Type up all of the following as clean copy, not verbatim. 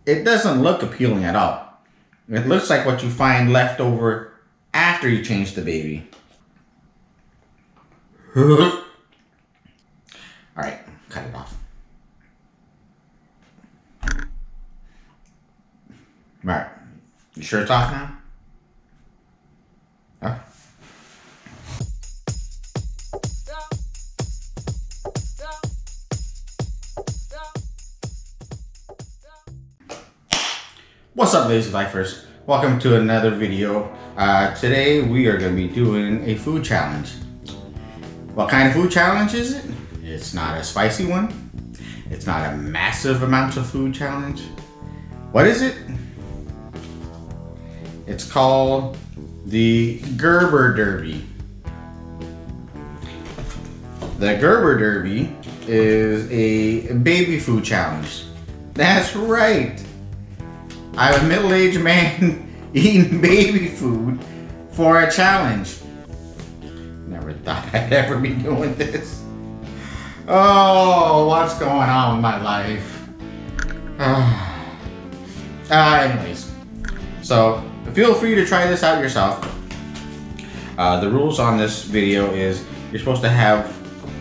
it doesn't look appealing at all. It looks like what you find left over after you change the baby. All right, cut it off. All right, you sure it's off now? Huh? What's up, lazy lifers? Welcome to another video. Today we are going to be doing a food challenge. What kind of food challenge is it? It's not a spicy one. It's not a massive amount of food challenge. What is it? It's called the Gerber Derby. The Gerber Derby is a baby food challenge. That's right. I'm a middle-aged man eating baby food for a challenge. Never thought I'd ever be doing this. Oh, what's going on with my life? Anyways, so feel free to try this out yourself. The rules on this video is you're supposed to have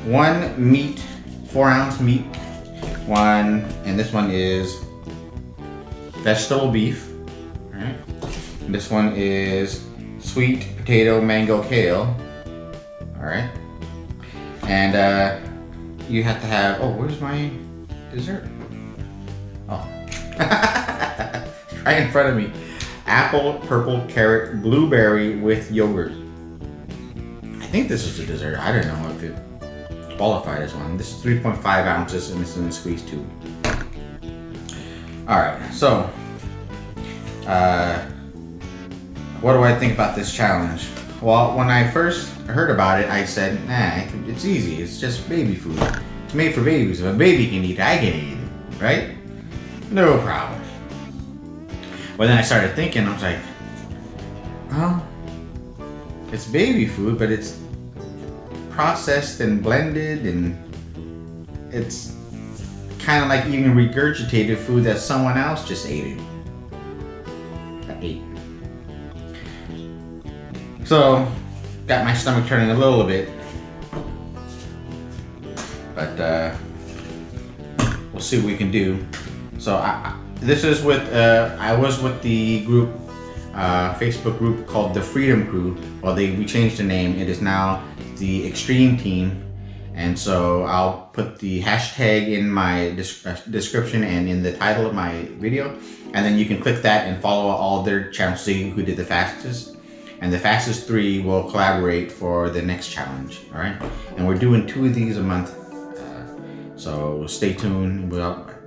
one meat, 4-ounce meat, and this one is vegetable beef. All right. This one is sweet potato mango kale. All right. And you have to have, oh, where's my dessert? Oh, right in front of me. Apple, purple carrot, blueberry with yogurt. I think this is the dessert. I don't know if it qualified as one. This is 3.5 ounces and this is in a squeeze tube. All right, so what do I think about this challenge? Well, when I first heard about it, I said, nah, it's easy. It's just baby food. It's made for babies. If a baby can eat it, I can eat it, right? No problem. But then I started thinking, I was like, well, it's baby food, but it's processed and blended, and it's kind of like eating regurgitated food that someone else just ate. So, got my stomach turning a little bit, but we'll see what we can do. So this is with I was with the group, Facebook group called the Freedom Crew. Well, we changed the name. It is now the Extreme Team. And so I'll put the hashtag in my description and in the title of my video. And then you can click that and follow all their channels, see who did the fastest. And the fastest 3 will collaborate for the next challenge, all right? And we're doing 2 of these a month. So stay tuned.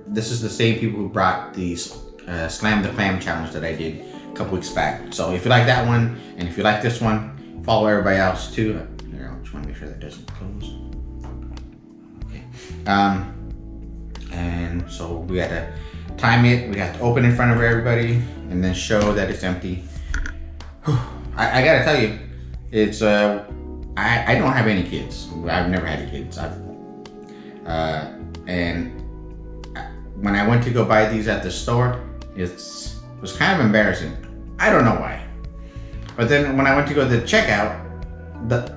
This is the same people who brought the Slam the Clam challenge that I did a couple weeks back. So if you like that one, and if you like this one, follow everybody else too. Here, I just want to make sure that doesn't close. And so we got to time it, we got to open in front of everybody and then show that it's empty. I gotta tell you, it's I don't have any kids. I've never had kids. And when I went to go buy these at the store, it was kind of embarrassing. I don't know why. But then when I went to go to the checkout, the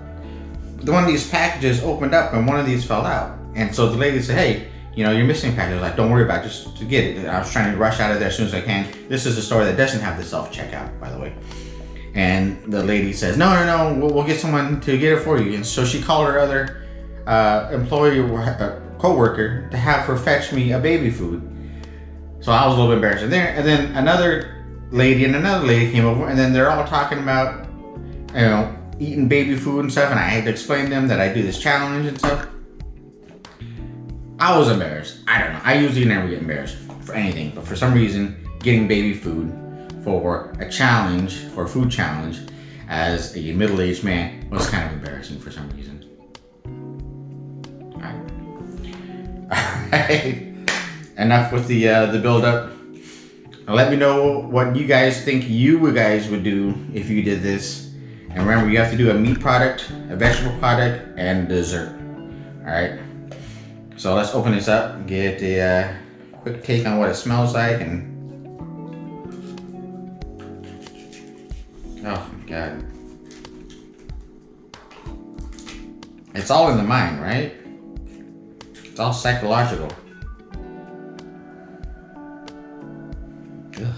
one of these packages opened up and one of these fell out. And so the lady said, hey, you know, you're missing a package. I was like, don't worry about it, just to get it. I was trying to rush out of there as soon as I can. This is a store that doesn't have the self-checkout, by the way. And the lady says, no, we'll get someone to get it for you. And so she called her other employee or co-worker to have her fetch me a baby food. So I was a little bit embarrassed there. And then another lady and another lady came over, and then they're all talking about, you know, eating baby food and stuff. And I had to explain to them that I do this challenge and stuff. I was embarrassed. I don't know. I usually never get embarrassed for anything, but for some reason, getting baby food for a challenge, for a food challenge, as a middle-aged man was kind of embarrassing for some reason. Alright. Enough with the build-up. Let me know what you guys think you guys would do if you did this. And remember, you have to do a meat product, a vegetable product, and dessert. Alright. So let's open this up and get a quick take on what it smells like and God. It's all in the mind, right? It's all psychological. Ugh.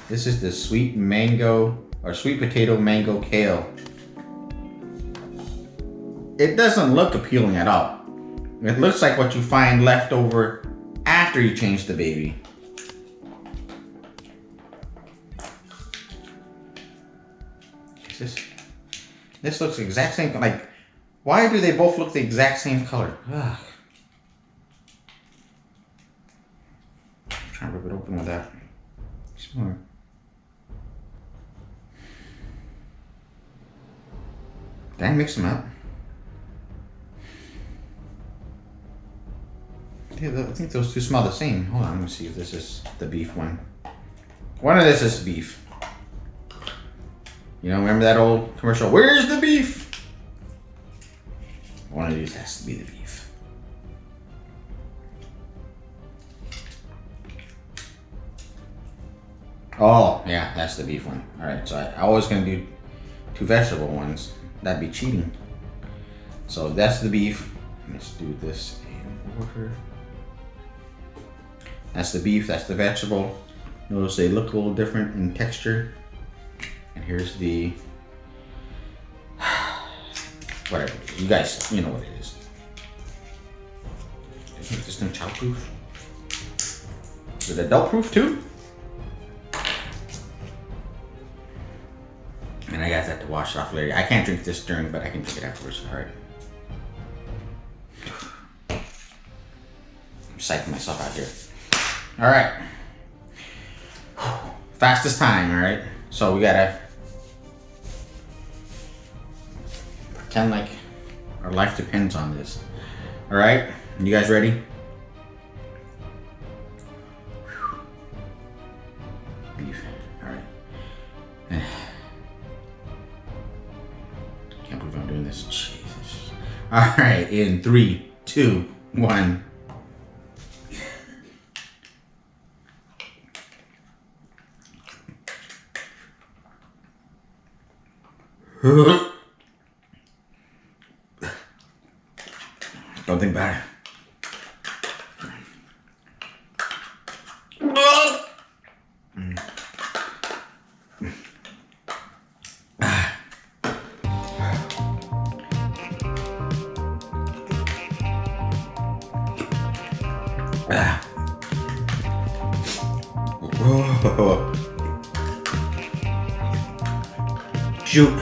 This is the sweet mango or sweet potato mango kale. It doesn't look appealing at all. It looks like what you find left over after you change the baby. This looks the exact same. Like, why do they both look the exact same color? Ugh. I'm trying to rip it open with that. Sure. Did I mix them up? Yeah, I think those two smell the same. Hold on, let me see if this is the beef one. One of this is beef. You know, remember that old commercial? Where's the beef? One of these has to be the beef. Oh, yeah, that's the beef one. All right, so I was gonna do 2 vegetable ones. That'd be cheating. So that's the beef. Let's do this in order. That's the beef, that's the vegetable. Notice they look a little different in texture. And here's the, whatever, you guys, you know what it is. Is this no child proof? Is it adult proof too? And I got that to wash off later. I can't drink this during, but I can drink it afterwards. All right. I'm psyching myself out here. All right. Fastest time, all right? So we gotta pretend like our life depends on this. All right? You guys ready? Beef. All right. Can't believe I'm doing this. Jesus. All right. In 3, 2, 1. Don't think about it. Shoot.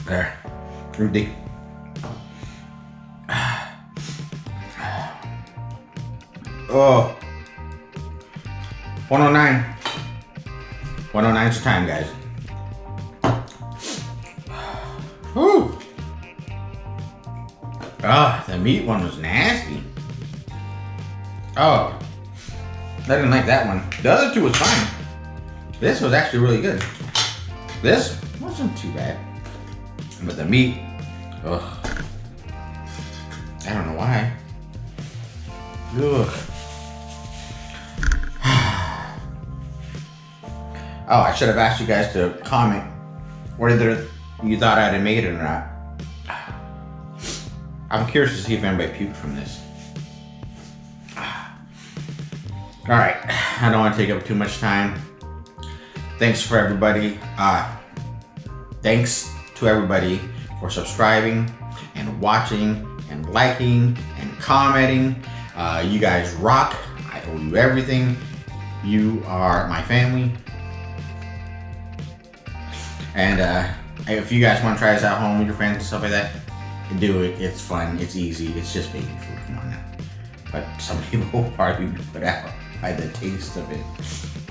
There. Rudy. Oh. 109. 109 is the time, guys. Whew. Ah, the meat one was nasty. Oh. I didn't like that one. The other two was fine. This was actually really good. This wasn't too bad. But the meat, ugh. I don't know why. Ugh. Oh, I should have asked you guys to comment whether you thought I'd have made it or not. I'm curious to see if anybody puked from this. All right, I don't want to take up too much time. Thanks for everybody. Thanks to everybody for subscribing and watching and liking and commenting. You guys rock. I owe you everything. You are my family. And if you guys want to try this at home with your friends and stuff like that, do it. It's fun. It's easy. It's just baby food. Come on now. But some people will probably be put out by the taste of it.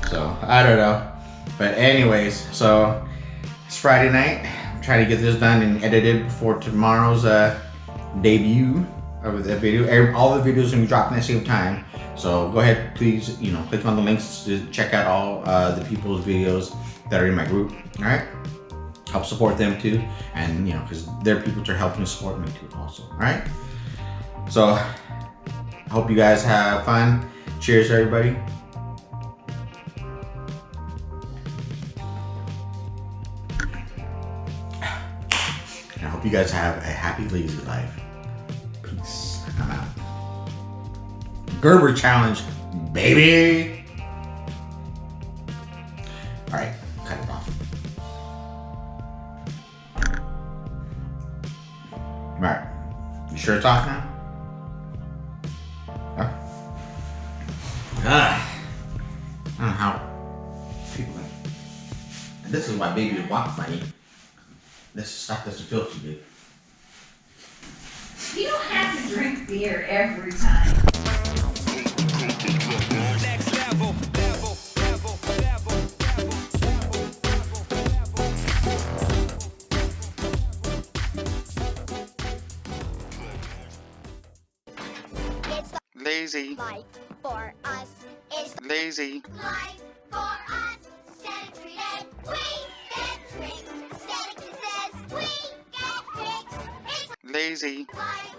So I don't know. But anyways, so it's Friday night. try to get this done and edited before tomorrow's debut of the video. All the videos are gonna be dropping at the same time. So go ahead, please, click on the links to check out all the people's videos that are in my group. All right, help support them too, and because they're people that are helping support me too, also. All right. So I hope you guys have fun. Cheers, everybody. And I hope you guys have a happy, lazy life. Peace. I'm out. Gerber challenge, baby. All right, cut it off. All right, you sure it's off now? Huh? I don't know how people. And this is why babies walk funny. This stuff doesn't feel too good. You don't have to drink beer every time. Next level. Lazy. Life for us is Lazy. life for us. Static treated, we get drinks. Static says we get drinks. It's Lazy. life